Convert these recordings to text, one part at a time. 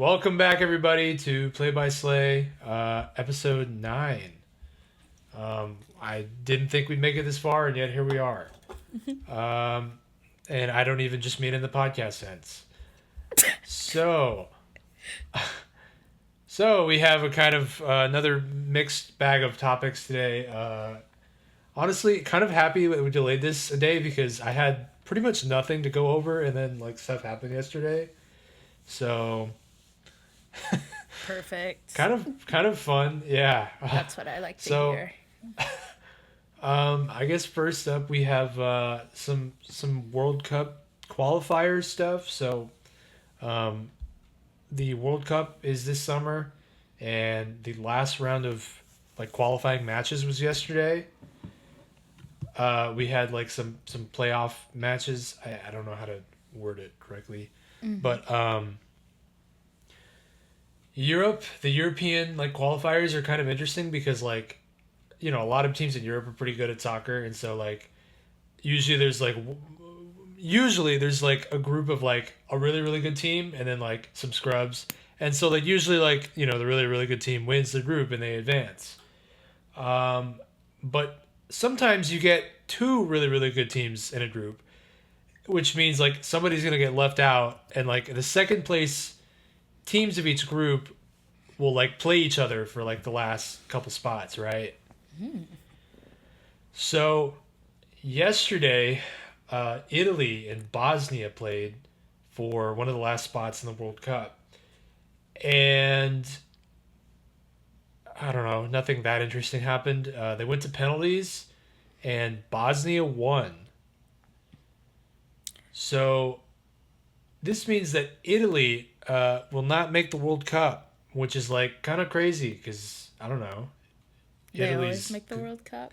Welcome back, everybody, to Play by Slay, episode 9. I didn't think we'd make it this far, and yet here we are. And I don't even just mean in the podcast sense. So we have a kind of another mixed bag of topics today. Honestly, kind of happy that we delayed this a day because I had pretty much nothing to go over, and then stuff happened yesterday. So perfect. Kind of fun, yeah. That's what I like to hear. I guess first up we have some World Cup qualifier stuff. So, the World Cup is this summer, and the last round of qualifying matches was yesterday. We had some playoff matches. I don't know how to word it correctly, but the European qualifiers are kind of interesting because a lot of teams in Europe are pretty good at soccer, and so usually there's a group of a really really good team and then some scrubs, and so usually the really really good team wins the group and they advance. But sometimes you get two really really good teams in a group, which means somebody's gonna get left out, and the second place teams of each group will play each other for the last couple spots, right? So yesterday, Italy and Bosnia played for one of the last spots in the World Cup, and I don't know, nothing that interesting happened. They went to penalties, and Bosnia won. So this means that Italy will not make the World Cup, which is kind of crazy because I don't know. They always make the World Cup,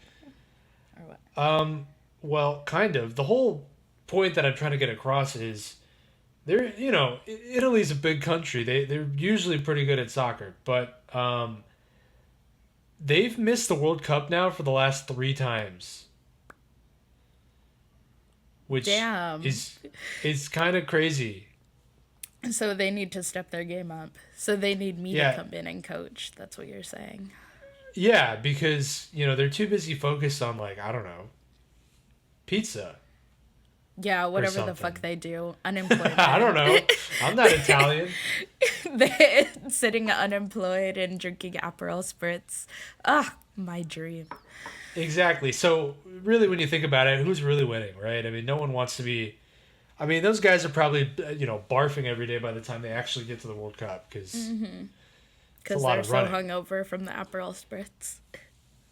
or what? Well, kind of. The whole point that I'm trying to get across is Italy's a big country. They're usually pretty good at soccer, but they've missed the World Cup now for the last 3 times. Which is kind of crazy. So they need to step their game up. So they need me to come in and coach. That's what you're saying. Yeah, because, they're too busy focused on, I don't know, pizza. Yeah, whatever the fuck they do. Unemployment. I don't know. I'm not Italian. They're sitting unemployed and drinking Aperol Spritz. Ah, my dream. Exactly. So, really, when you think about it, who's really winning, right? I mean, no one wants to be... I mean, those guys are probably, barfing every day by the time they actually get to the World Cup, because... Because they're so hungover from the Aperol Spritz.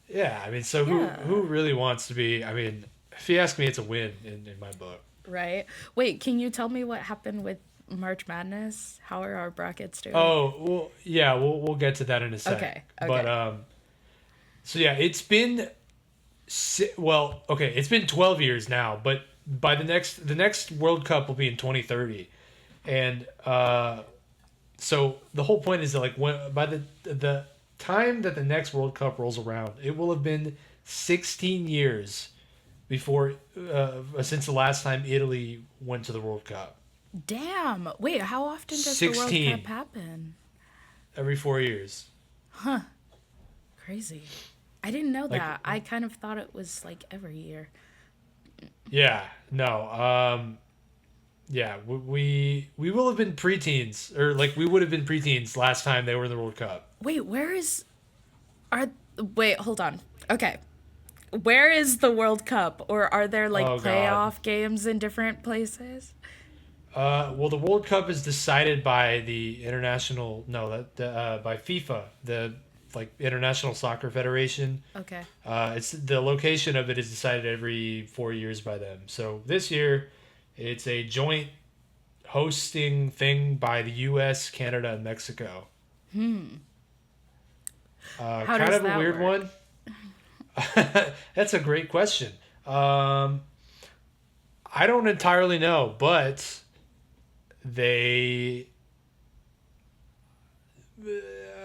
Yeah, I mean, so who really wants to be... I mean, if you ask me, it's a win in my book. Right. Wait, can you tell me what happened with March Madness? How are our brackets doing? Oh, well, yeah, we'll get to that in a sec. Okay. But, so yeah, it's been... it's been 12 years now, but by the next World Cup will be in 2030. And, so the whole point is that by the time that the next World Cup rolls around, it will have been 16 years before since the last time Italy went to the World Cup. Damn. Wait, how often does 16. the World Cup happen? Every 4 years. Huh. Crazy. I didn't know that. I kind of thought it was every year. Yeah. No. Yeah, we will have been preteens, or we would have been preteens last time they were in the World Cup. Wait, wait, hold on. Okay. Where is the World Cup? Or are there playoff games in different places? Well, the World Cup is decided by the by FIFA, the International Soccer Federation. Okay. It's the location of it is decided every 4 years by them. So this year, it's a joint hosting thing by the U.S., Canada, and Mexico. How kind does of a that weird work? one. That's a great question. I don't entirely know, but they...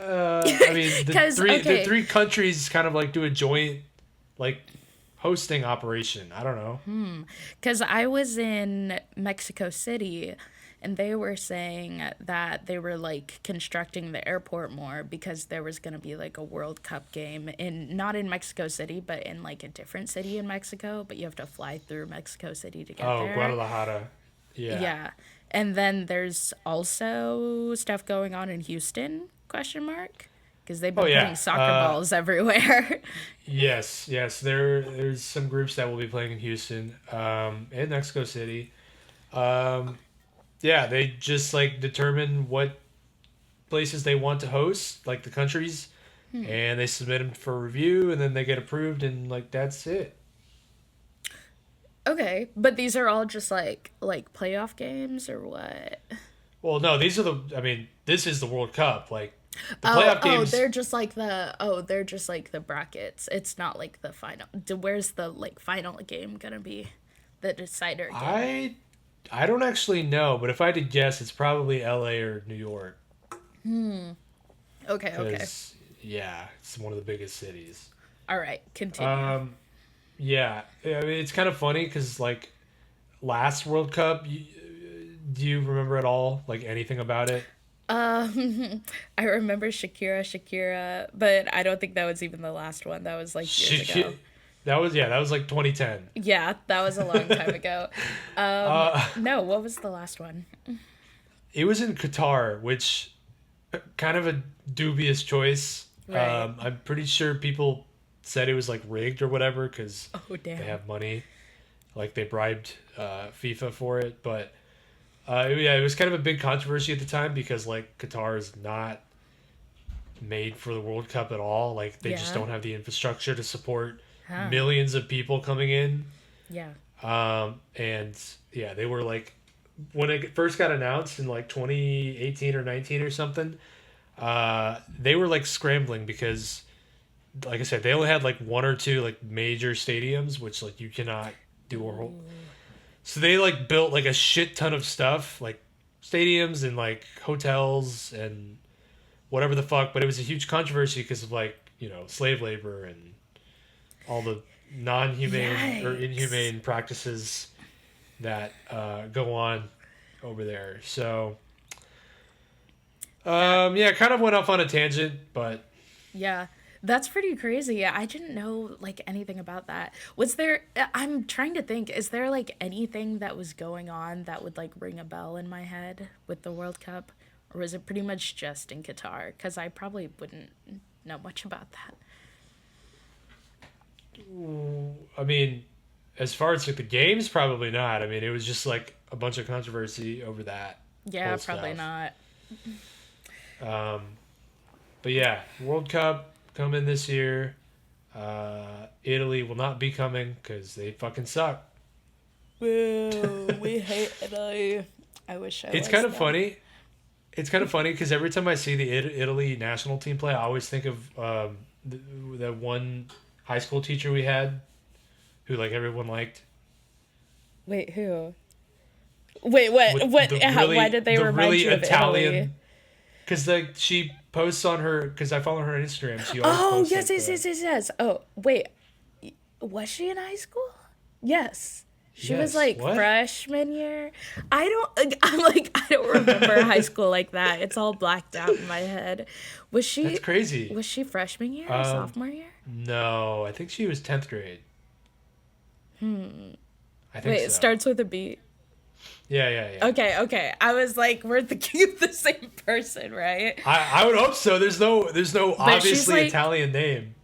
I mean, the three countries kind of do a joint hosting operation. I don't know. Because I was in Mexico City, and they were saying that they were like constructing the airport more because there was going to be like a World Cup game in not in Mexico City, but in like a different city in Mexico, but you have to fly through Mexico City to get there. Guadalajara. Yeah. Yeah. And then there's also stuff going on in Houston, question mark, because they've been putting soccer balls everywhere. Yes. There's some groups that will be playing in Houston, in Mexico City. Yeah, they just like determine what places they want to host, like the countries, and they submit them for review, and then they get approved, and like that's it. Okay, but these are all just like playoff games or what? Well, no, these are the. I mean, this is the World Cup. Like the playoff games. They're just like the brackets. It's not like the final. Where's the like final game gonna be? The decider game. I don't actually know, but if I had to guess, it's probably L.A. or New York. Okay. Yeah, it's one of the biggest cities. All right, continue. Yeah, I mean it's kind of funny because like last World Cup, do you remember at all like anything about it? I remember Shakira, but I don't think that was even the last one. That was like years ago. That was like 2010. Yeah, that was a long time ago. No, what was the last one? It was in Qatar, which kind of a dubious choice. Right. I'm pretty sure people said it was like rigged or whatever because Damn. they have money, like they bribed FIFA for it. But yeah, it was kind of a big controversy at the time because like Qatar is not made for the World Cup at all. Like they just don't have the infrastructure to support millions of people coming in. Yeah. And yeah, they were like when it first got announced in like 2018 or 19 or something. They were like scrambling because, like I said, they only had like one or two like major stadiums, which like you cannot do a whole. So they like built like a shit ton of stuff, like stadiums and like hotels and whatever the fuck. But it was a huge controversy because of like slave labor and all the non-humane or inhumane practices that go on over there. So. Yeah, kind of went off on a tangent, but yeah, that's pretty crazy. I didn't know like anything about that. Was there? I'm trying to think. Is there like anything that was going on that would like ring a bell in my head with the World Cup, or was it pretty much just in Qatar? Because I probably wouldn't know much about that. I mean, as far as like the games, probably not. I mean, it was just like a bunch of controversy over that. Yeah, probably not. But yeah, World Cup coming this year. Italy will not be coming because they fucking suck. Boo, we hate Italy. I wish I It's kind of funny. It's kind of funny because every time I see the Italy national team play, I always think of the one high school teacher we had who like everyone liked. Wait, who? Wait, what? Why did they remind you of Italy? Because like she posts on her, because I follow her on Instagram. She always posts yes. Oh, wait, was she in high school? Yes, she was like freshman year. I don't remember high school like that. It's all blacked out in my head. Was she? That's crazy. Was she freshman year or sophomore year? No, I think she was 10th grade. I think Wait, so. It starts with a B. Yeah. Okay. I was like, we're thinking of the same person, right? I would hope so. There's no obviously like, Italian name.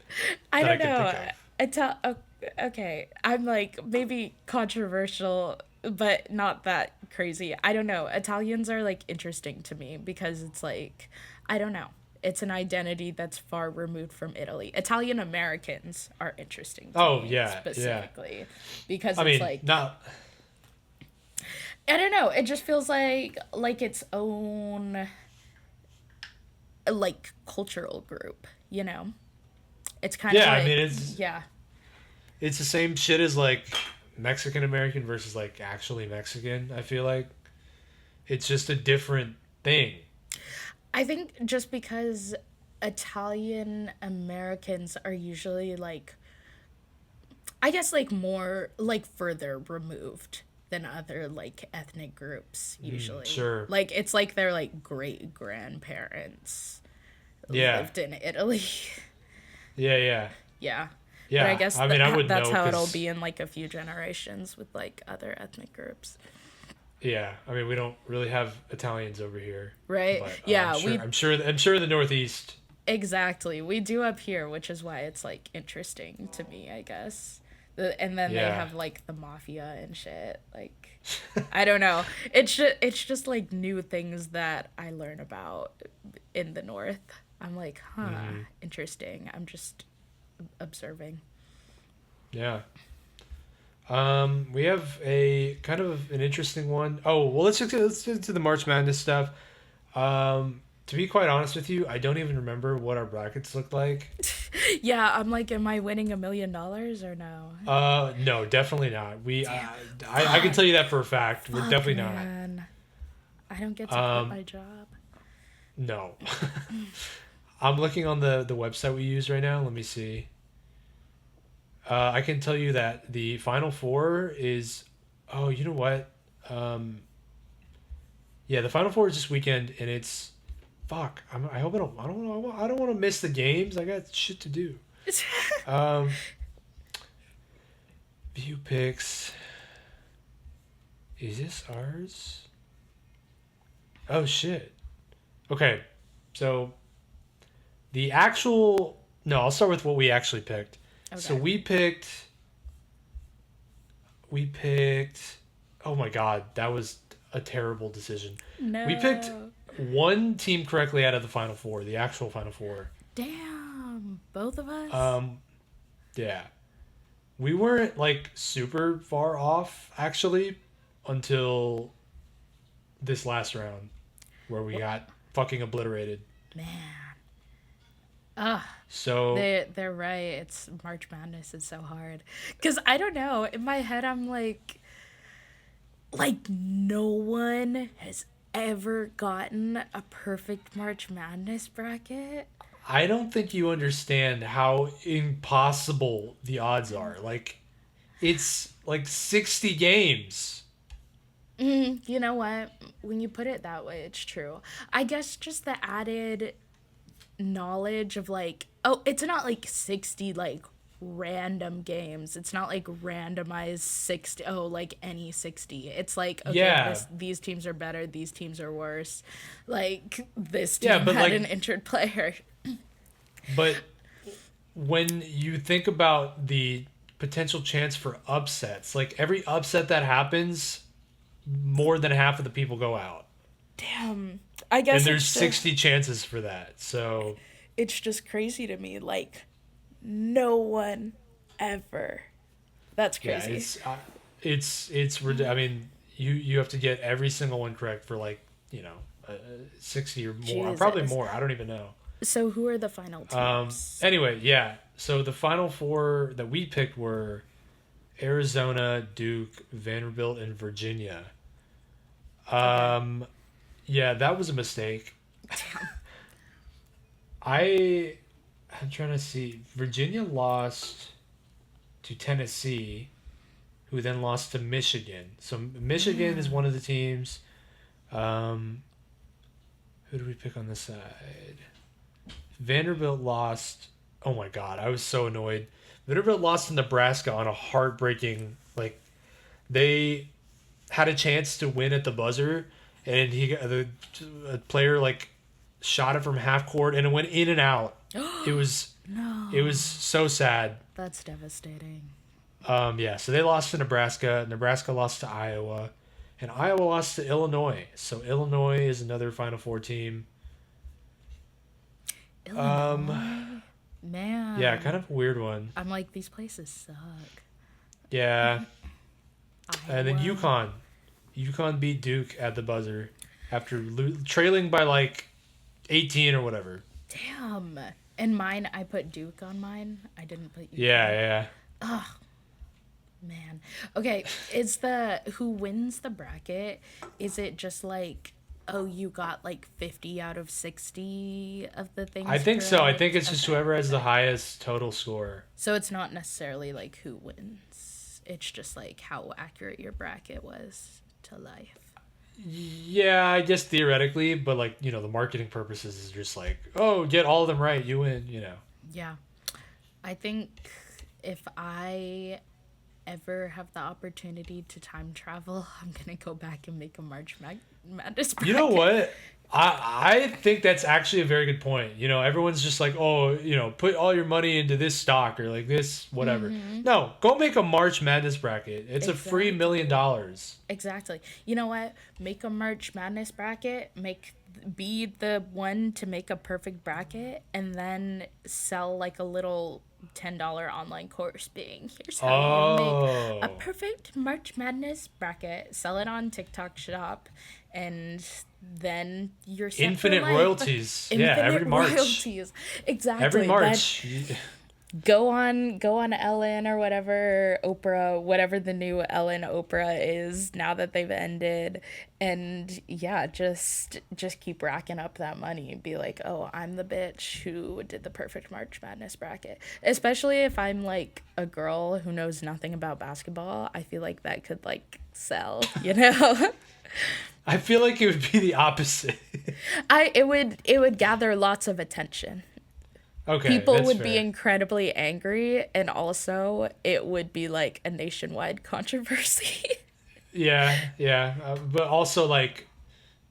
I don't know. Okay, I'm like maybe controversial, but not that crazy. I don't know. Italians are like interesting to me because it's like, I don't know. It's an identity that's far removed from Italy. Italian Americans are interesting to me specifically because it's like not. I don't know. It just feels like its own like cultural group, you know? It's kind of like, I mean it's the same shit as like Mexican American versus like actually Mexican, I feel like. It's just a different thing. I think just because Italian Americans are usually like I guess like more like further removed than other like ethnic groups usually. Sure. Like it's like their like great grandparents Yeah. lived in Italy. Yeah. Yeah. But I Yeah. guess I mean, I wouldn't that's know how it'll because be in like a few generations with like other ethnic groups. yeah. I mean, we don't really have Italians over here, Right? but Yeah, I'm sure. we I'm sure the Northeast. exactly. We do up here, which is why it's like interesting to me, I guess. And then they Yeah. have like the mafia and shit. Like I don't know. It's just like new things that I learn about in the north. I'm like, huh, interesting. I'm just observing. Yeah. We have a kind of an interesting one. Oh, well, let's get to the March Madness stuff. To be quite honest with you, I don't even remember what our brackets looked like. Yeah, I'm like, am I winning $1 million or no? No, definitely not. Damn. I can tell you that for a fact. We're Fuck, definitely man. I don't get to not. quit my job. No. I'm looking on the website we use right now. Let me see. I can tell you that the final four is. Oh, you know what? Yeah, the final four is this weekend, and it's. Fuck. I hope I don't. I don't want to miss the games. I got shit to do. Um, view picks. Is this ours? Oh shit. Okay, so the actual. No, I'll start with what we actually picked. Okay. So we picked. Oh my god, that was a terrible decision. No. We picked one team correctly out of the final four, the actual final four. Damn. Both of us? Yeah. We weren't like super far off actually until this last round where we got fucking obliterated. Man. So They're right. It's March Madness is so hard. Cause I don't know. In my head I'm like no one has ever gotten a perfect March Madness bracket. I don't think you understand how impossible the odds are. Like it's like 60 games. You know what? When you put it that way, it's true. I guess just the added knowledge of like, oh, it's not like 60 like random games. It's not like randomized 60, oh, like any 60. It's like, okay, Yeah. these teams are better, these teams are worse. Like this Yeah, team but, had like- an injured player. But when you think about the potential chance for upsets, like every upset that happens, more than half of the people go out. Damn. I guess And there's it's 60 chances for that. So it's just crazy to me. Like, no one ever. That's yeah, crazy. I mean, you have to get every single one correct for like, 60 or more. Jesus. Probably more. I don't even know. So who are the final teams? Anyway, yeah. So the final four that we picked were Arizona, Duke, Vanderbilt, and Virginia. Yeah, that was a mistake. I'm trying to see. Virginia lost to Tennessee, who then lost to Michigan. So Michigan is one of the teams. Who did we pick on this side? Vanderbilt lost. Oh my god, I was so annoyed. Vanderbilt lost to Nebraska on a heartbreaking, like, they had a chance to win at the buzzer, and a player like shot it from half court and it went in and out. It was so sad. That's devastating. Yeah, so they lost to Nebraska. Nebraska lost to Iowa, and Iowa lost to Illinois. So Illinois is another Final Four team. Illinois? Man. Yeah, kind of a weird one. I'm like, these places suck. Yeah, and then Iowa. UConn beat Duke at the buzzer after trailing by like 18 or whatever. Damn. And mine, I put Duke on mine. I didn't put you. Yeah. Man. Okay, who wins the bracket? Is it just like, oh, you got like 50 out of 60 of the things? I think so. I correct? think it's just Okay. whoever has the highest total score. So it's not necessarily like who wins. It's just like how accurate your bracket was to life. Yeah, I guess theoretically, but like, the marketing purposes is just like, oh, get all of them right, you win. Yeah. I think if I ever have the opportunity to time travel, I'm gonna go back and make a Madness You know bracket. what? I think that's actually a very good point. Everyone's just like, oh, put all your money into this stock or like this, whatever. No, go make a March Madness bracket. It's a free Exactly. $1 million. Exactly. You know what? Make a March Madness bracket. Be the one to make a perfect bracket, and then sell like a little $10 online course. Being here's how you make a Oh, perfect March Madness bracket. Sell it on TikTok Shop, and then you're set for infinite life. royalties. Yeah, every Infinite March. royalties. Every Exactly. Then March. go on Ellen or whatever Oprah, whatever the new Ellen Oprah is now that they've ended, and yeah, just keep racking up that money. Be like, oh, I'm the bitch who did the perfect March Madness bracket. Especially if I'm like a girl who knows nothing about basketball, I feel like that could like sell, you know. I feel like it would be the opposite. It would gather lots of attention. Okay, People that's would be fair. incredibly angry, and also it would be like a nationwide controversy. Yeah, yeah. But also, like,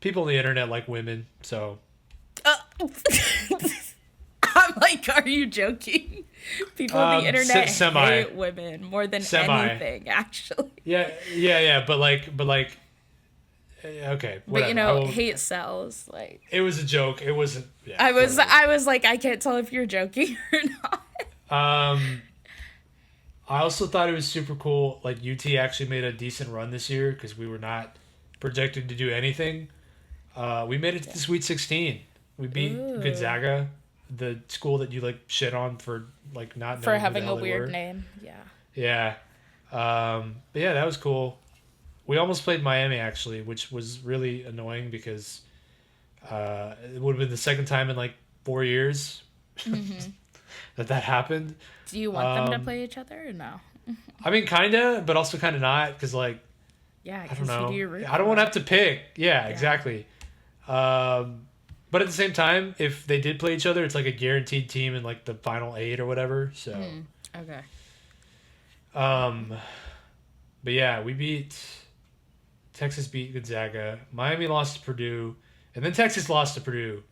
people on the internet like women, so. uh, I'm like, are you joking? People on the internet Semi. hate women more than Semi. anything, actually. Yeah, yeah, yeah. But like, okay, But whatever. I will. hate sells. Like, It was a joke. It wasn't. Yeah, I was whatever. I was like, I can't tell if you're joking or not. Um, I also thought it was super cool. Like UT actually made a decent run this year because we were not projected to do anything. We made it to the Sweet 16. We beat Ooh, Gonzaga, the school that you like shit on for like not for knowing who the having a hell they weird were. name, yeah. Yeah. But yeah, that was cool. We almost played Miami actually, which was really annoying because it would have been the second time in like 4 years that happened. Do you want them to Um, play each other or no? I mean, kinda, but also kind of not because like Yeah, I don't because who do know. you root I don't want to for? have to pick. Yeah, Yeah. exactly. Um, but at the same time, if they did play each other, it's like a guaranteed team in like the final eight or whatever. So, Okay. um, but yeah, we beat Texas beat Gonzaga. Miami lost to Purdue, and then Texas lost to Purdue.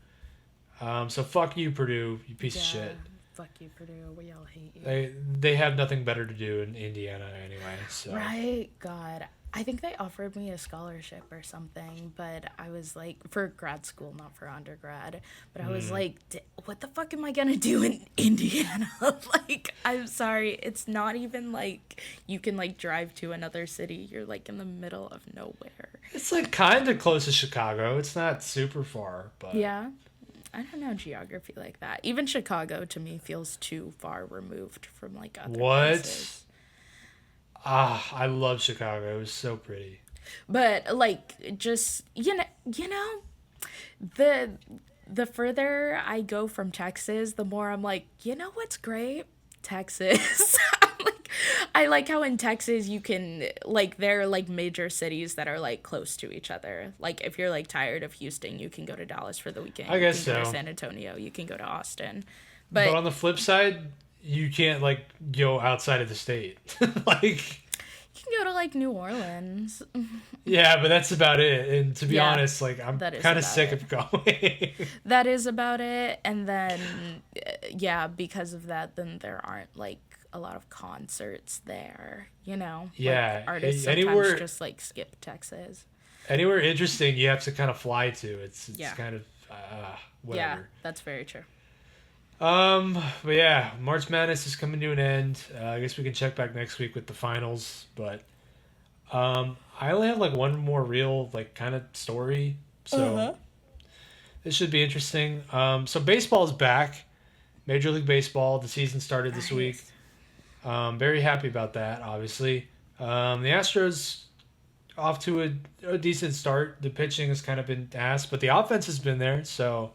So fuck you, Purdue, you piece of Yeah. shit. Fuck you, Purdue. We all hate you. They have nothing better to do in Indiana anyway. So Right? God. I think they offered me a scholarship or something, but I was like, for grad school, not for undergrad. But I was like, what the fuck am I gonna do in Indiana? Like, I'm sorry. It's not even like you can like drive to another city. You're like in the middle of nowhere. it's like kind of close to Chicago. It's not super far, but Yeah. I don't know geography like that. Even Chicago to me feels too far removed from like other what? places. I love Chicago. It was so pretty. But like just the the further I go from Texas, the more I'm like, you know what's great? Texas. I'm like, I like how in Texas you can like there are like major cities that are like close to each other. Like if you're like tired of Houston, you can go to Dallas for the weekend. I You guess can go to so. San Antonio. You can go to Austin. But But on the flip side, you can't like go outside of the state. Like, you can go to like New Orleans. yeah, but that's about it. And to be Yeah, honest, like I'm that is kind of about sick it. of going. That is about it. And then, yeah, because of that, then there aren't like a lot of concerts there, you know? Like Yeah, artists sometimes anywhere just like skip Texas. anywhere interesting you have to kind of fly to. It's Yeah. kind of Yeah, whatever. that's very true. But yeah, March Madness is coming to an end. I guess we can check back next week with the finals. But I only have like one more real like kind of story, so Uh-huh. this should be interesting. So baseball is back. Major League Baseball. The season started this week. Nice. Very happy about that. Obviously, the Astros off to a decent start. The pitching has kind of been ass, but the offense has been there. So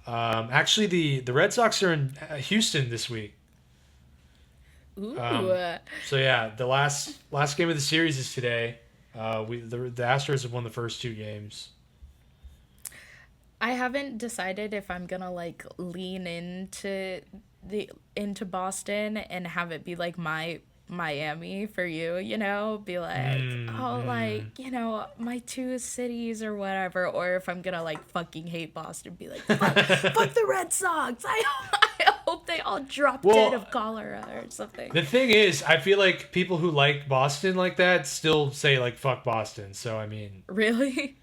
actually, the Red Sox are in Houston this week. Ooh. So yeah, the last game of the series is today. The Astros have won the first two games. I haven't decided if I'm gonna like lean into Boston and have it be like my Miami for you, you know, be like, oh, like, you know, my two cities or whatever, or if I'm gonna like fucking hate Boston, be like, fuck the Red Sox. I hope they all drop dead of cholera or something. The thing is, I feel like people who like Boston like that still say like fuck Boston. So I mean, really,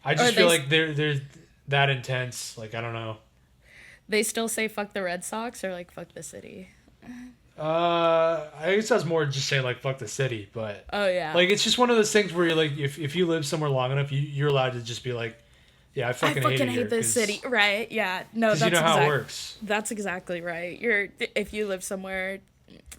I just feel like they're that intense. Like I don't know. They still say fuck the Red Sox or like fuck the city. I guess I was more just saying like fuck the city, but oh yeah, like it's just one of those things where you're like if you live somewhere long enough, you're allowed to just be like, yeah, I fucking hate this city, right? Yeah, no, that's you know how it works. That's exactly right. If you live somewhere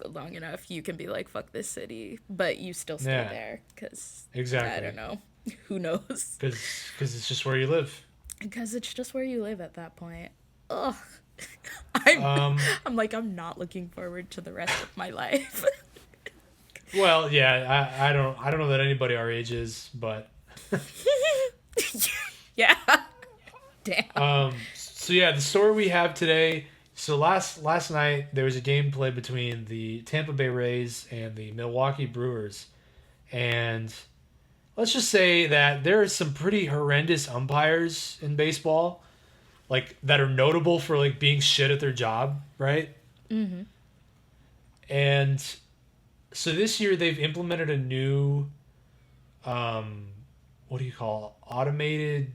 long enough, you can be like fuck this city, but you still stay there because I don't know, who knows? Because it's just where you live. Because it's just where you live at that point. Ugh. I'm like, I'm not looking forward to the rest of my life. Well, yeah, I don't know that anybody our age is, but yeah. Damn. So yeah, the story we have today. So last night there was a game played between the Tampa Bay Rays and the Milwaukee Brewers, and let's just say that there are some pretty horrendous umpires in baseball. Like that are notable for like being shit at their job, right? Mm-hmm. And so this year they've implemented a new, what do you call it? Automated?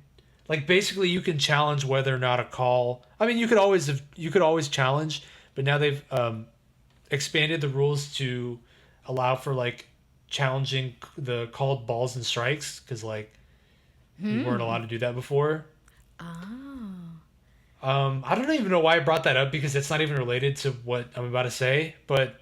Like basically you can challenge whether or not a call. I mean, you could always challenge, but now they've expanded the rules to allow for like challenging the called balls and strikes because like you weren't allowed to do that before. I don't even know why I brought that up because it's not even related to what I'm about to say, but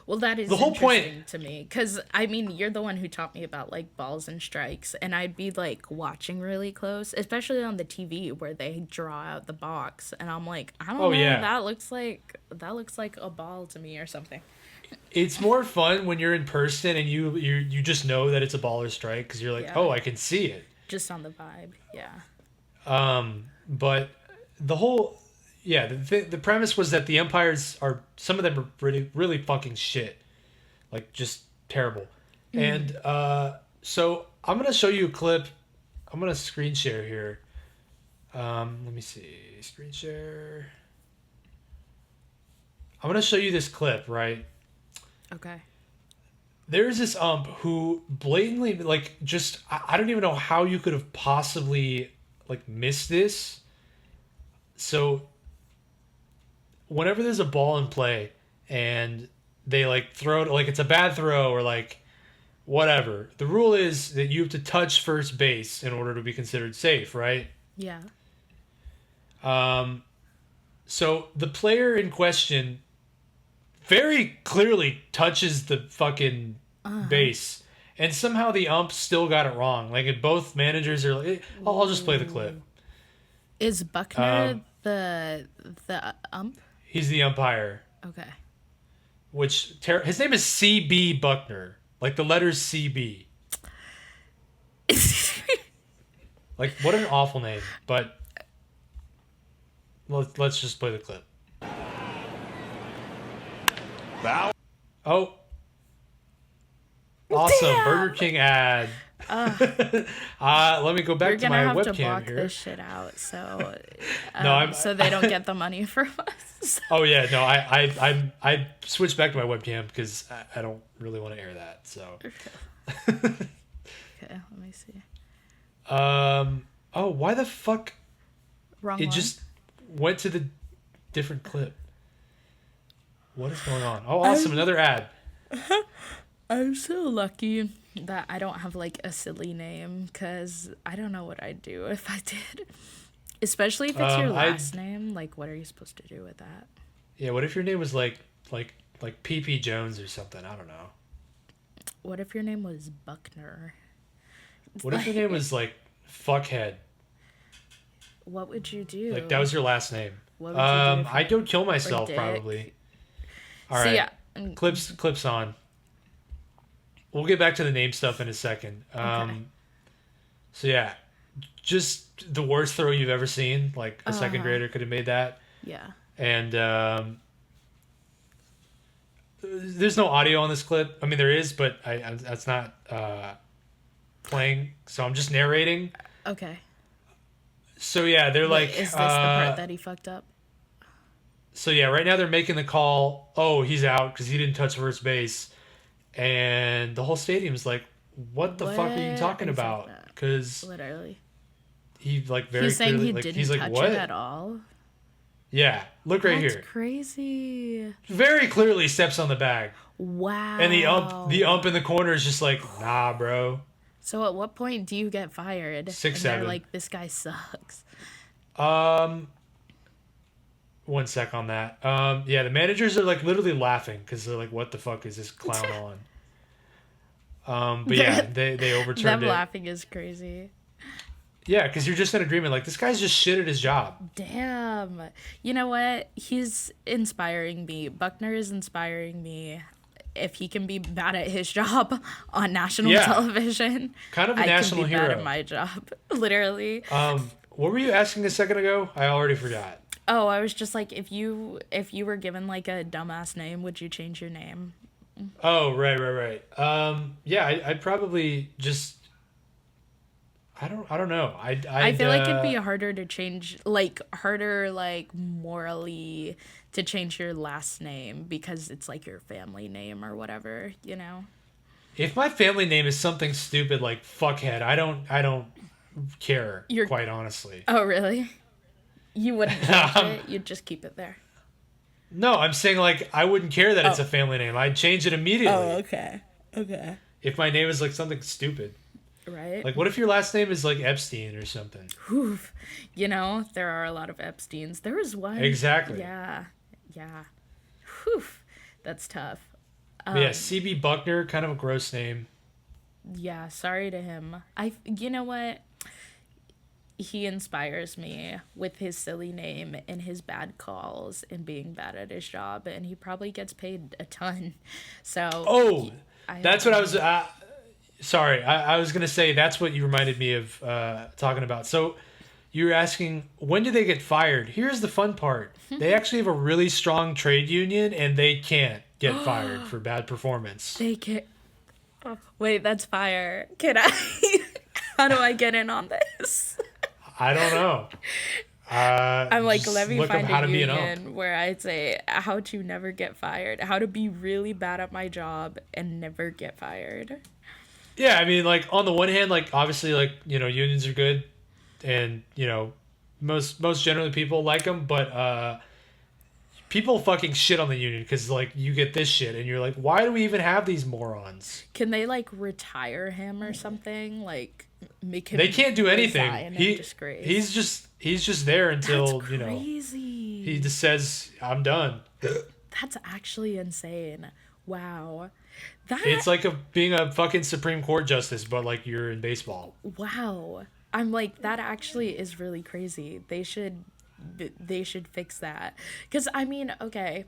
well, that is the whole point to me because I mean you're the one who taught me about like balls and strikes, and I'd be like watching really close, especially on the TV where they draw out the box, and I'm like, I don't know, that looks like a ball to me or something. It's more fun when you're in person and you just know that it's a ball or strike because you're like, oh, I can see it just on the vibe, yeah. But the whole, the premise was that the umpires are, some of them are really, really fucking shit. Like, just terrible. And so I'm going to show you a clip. I'm going to screen share here. Let me see. Screen share. I'm going to show you this clip, right? Okay. There's this ump who blatantly, like, just, I don't even know how you could have possibly, like, missed this. So whenever there's a ball in play and they like throw it, like it's a bad throw or like whatever, the rule is that you have to touch first base in order to be considered safe, right? Yeah. So the player in question very clearly touches the fucking base, and somehow the ump still got it wrong. Like, both managers are like, I'll just play the clip. Is Buckner the ump? He's the umpire. Okay. Which his name is C.B. Buckner, like the letters C.B. Like, what an awful name. But let's just play the clip. Bow. Oh, awesome! Damn! Burger King ad. Let me go back to my webcam here. You're gonna have to block this shit out, so no, so they don't get the money from us. Oh yeah, no, I switched back to my webcam because I don't really want to air that. So. Okay, let me see. Oh, why the fuck? Wrong it one. Just went to the different clip. What is going on? Oh, awesome! Another ad. I'm so lucky that I don't have like a silly name because I don't know what I'd do if I did. Especially if it's your last name. Like, what are you supposed to do with that? Yeah, what if your name was like PP Jones or something? I don't know. What if your name was Buckner? What if your name was like Fuckhead? What would you do? Like, that was your last name. What would you do I'd go kill myself probably. All right. Clips on. We'll get back to the name stuff in a second. Okay. So yeah, just the worst throw you've ever seen. Like a second grader could have made that. Yeah. And there's no audio on this clip. I mean, there is, but that's not playing. So I'm just narrating. Okay. So yeah, they're like, Is this the part that he fucked up? so yeah, right now they're making the call. Oh, he's out because he didn't touch first base, and the whole stadium's like, "What the fuck are you talking about?" Because literally, he like very he's saying clearly, he like, didn't he's like, touch "What?" it at all. Yeah, look right That's here. crazy. Very clearly steps on the bag, Wow. and the ump in the corner is just like, "Nah, bro." So at what point do you get fired? 6-7. They're like, this guy sucks. 1 sec on that. Yeah, the managers are like literally laughing because they're like, "What the fuck is this clown on?" But yeah, they overturned Them it. laughing is crazy. Yeah, because you're just in agreement. Like, this guy's just shit at his job. Damn. You know what? He's inspiring me. Buckner is inspiring me. If he can be bad at his job on national television, kind of a national can be hero. bad at my job. Literally. What were you asking a second ago? I already forgot. Oh, I was just like, if you were given like a dumbass name, would you change your name? Oh, right. Yeah, I'd probably just. I don't know. I feel like it'd be harder to change, like harder, like morally to change your last name because it's like your family name or whatever, you know. If my family name is something stupid like fuckhead, I don't care. Quite honestly. Oh really? You wouldn't change it. You'd just keep it there. No, I'm saying like I wouldn't care that it's a family name. I'd change it immediately. Oh, okay. If my name is like something stupid. Right. Like, what if your last name is like Epstein or something? Oof. You know, there are a lot of Epsteins. There was one. Exactly. Yeah. Whew. That's tough. Yeah, CB Buckner, kind of a gross name. Yeah, sorry to him. You know what? He inspires me with his silly name and his bad calls and being bad at his job, and he probably gets paid a ton. So. That's what I was. Sorry, I was gonna say that's what you reminded me of talking about. So you were asking when do they get fired? Here's the fun part: they actually have a really strong trade union, and they can't get fired for bad performance. They can't. Oh, wait, that's fire. Can I? How do I get in on this? I don't know. I'm like, let me find a union where I'd say how to never get fired, how to be really bad at my job and never get fired. Yeah, I mean, like, on the one hand, like, obviously, like, you know, unions are good, and, you know, most generally people like them, but people fucking shit on the union because, like, you get this shit, and you're like, why do we even have these morons? Can they, like, retire him or something? Like, make him. They can't do anything. He's just there until, That's you know, crazy. he just says, I'm done. That's actually insane. Wow. It's like being a fucking Supreme Court justice, but like you're in baseball. Wow. I'm like, that actually is really crazy. They should fix that. Because, I mean, okay,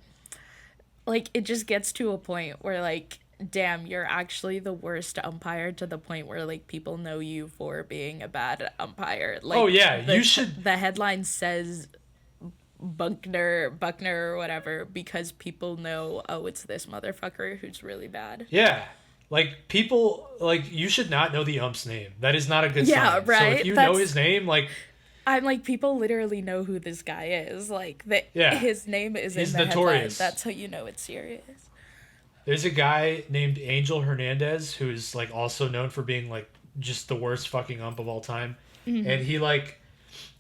like, it just gets to a point where, like, damn, you're actually the worst umpire to the point where, like, people know you for being a bad umpire. Like, oh, yeah, you should. The headline says Buckner or whatever because people know, oh, it's this motherfucker who's really bad. Yeah. Like, people, like, you should not know the ump's name. That is not a good sign. Yeah, right? So if you know his name, like... I'm like, people literally know who this guy is. Like, his name is in the notorious. headline. That's how you know it's serious. There's a guy named Angel Hernandez who's, like, also known for being, like, just the worst fucking ump of all time. Mm-hmm. And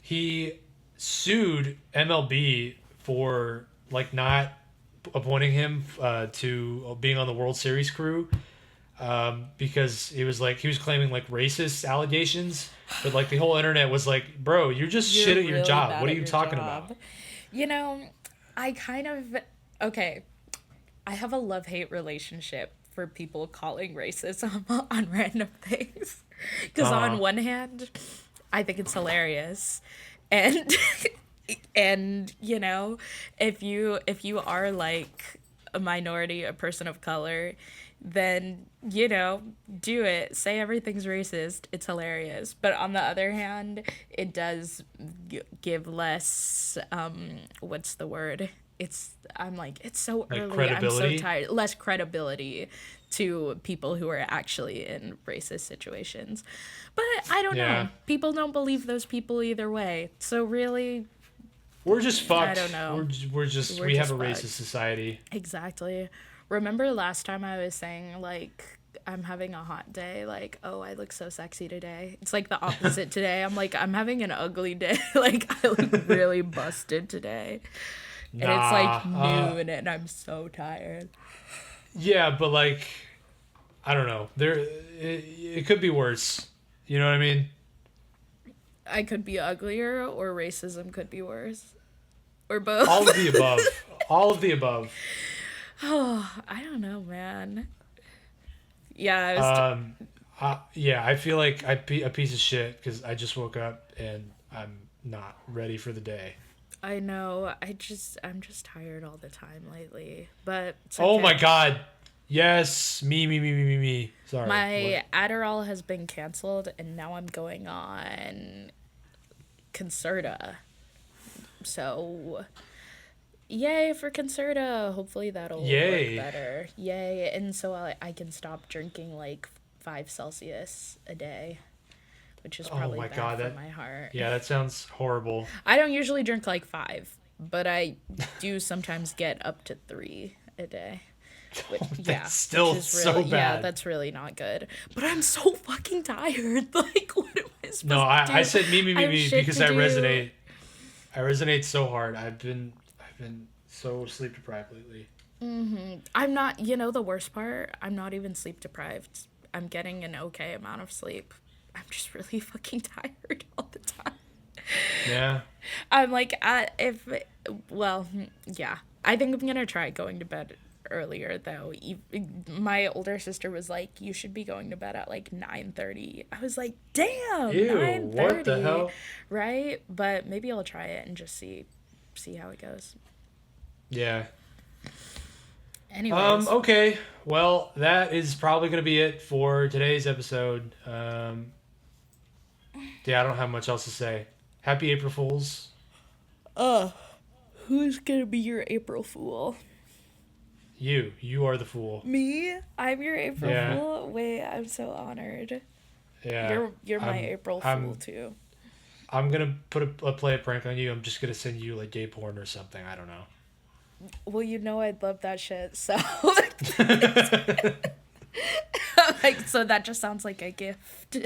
he sued MLB for, like, not appointing him to being on the World Series crew because it was like he was claiming like racist allegations, but like the whole internet was like, bro, you're shit at your job. What are you talking about? You know, I have a love-hate relationship for people calling racism on random things because on one hand I think it's hilarious, and and you know, if you are like a minority, a person of color, then, you know, do it. Say everything's racist. It's hilarious. But on the other hand, it does give less, what's the word? It's so Like early. credibility? I'm so tired. Less credibility to people who are actually in racist situations. But I don't Yeah. know. People don't believe those people either way. So really, We're just fucked. I don't know. We have just a fucked. racist society. Exactly. Remember last time I was saying, like, I'm having a hot day, like, oh, I look so sexy today. It's like the opposite today. I'm like, I'm having an ugly day. Like, I look really busted today. And it's like noon and I'm so tired. Yeah, but like, I don't know. It could be worse. You know what I mean? I could be uglier, or racism could be worse. Or both. All of the above. All of the above. Oh, I don't know, man. Yeah, Yeah, I feel like I'm a piece of shit because I just woke up and I'm not ready for the day. I know. I'm just tired all the time lately. But it's Oh okay. my god. Yes. Me. Sorry. My Adderall has been canceled, and now I'm going on Concerta. So, yay for Concerta. Hopefully that'll Yay. work better. Yay. And so I can stop drinking like 5 Celsius a day, which is probably my bad God, for that- my heart. Yeah, that sounds horrible. I don't usually drink like 5, but I do sometimes get up to 3 a day. That's still which is so really, bad. Yeah, that's really not good. But I'm so fucking tired. Like, what am I supposed No, to do? I said me I have shit because to I do. resonate. I resonate so hard. I've been so sleep deprived lately. I'm not, you know, the worst part, I'm not even sleep deprived. I'm getting an okay amount of sleep. I'm just really fucking tired all the time. Yeah. I'm like, yeah. I think I'm gonna try going to bed earlier though. My older sister was like, you should be going to bed at like 9:30. I was like, damn. Ew, 9:30. what the hell? Right? But maybe I'll try it and just see how it goes. Yeah. Anyways. Okay. Well, that is probably going to be it for today's episode. Yeah, I don't have much else to say. Happy April Fools. Who's gonna be your April Fool? You are the fool. Me? I'm your April Yeah. Fool? Wait, I'm so honored. Yeah. You're my April Fool too. I'm going to play a prank on you. I'm just going to send you like gay porn or something. I don't know. Well, you know I'd love that shit, so like, so that just sounds like a gift.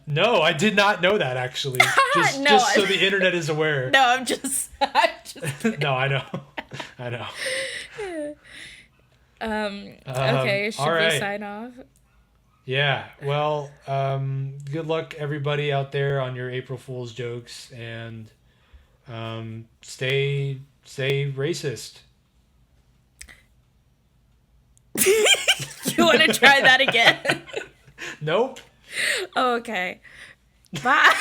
No, I did not know that actually. Just No, just so the internet is aware. No, I'm just No, I know. I know. okay, should all right. we sign off? Yeah. Well, good luck everybody out there on your April Fool's jokes, and stay racist. You want to try that again? Nope. Okay. Bye.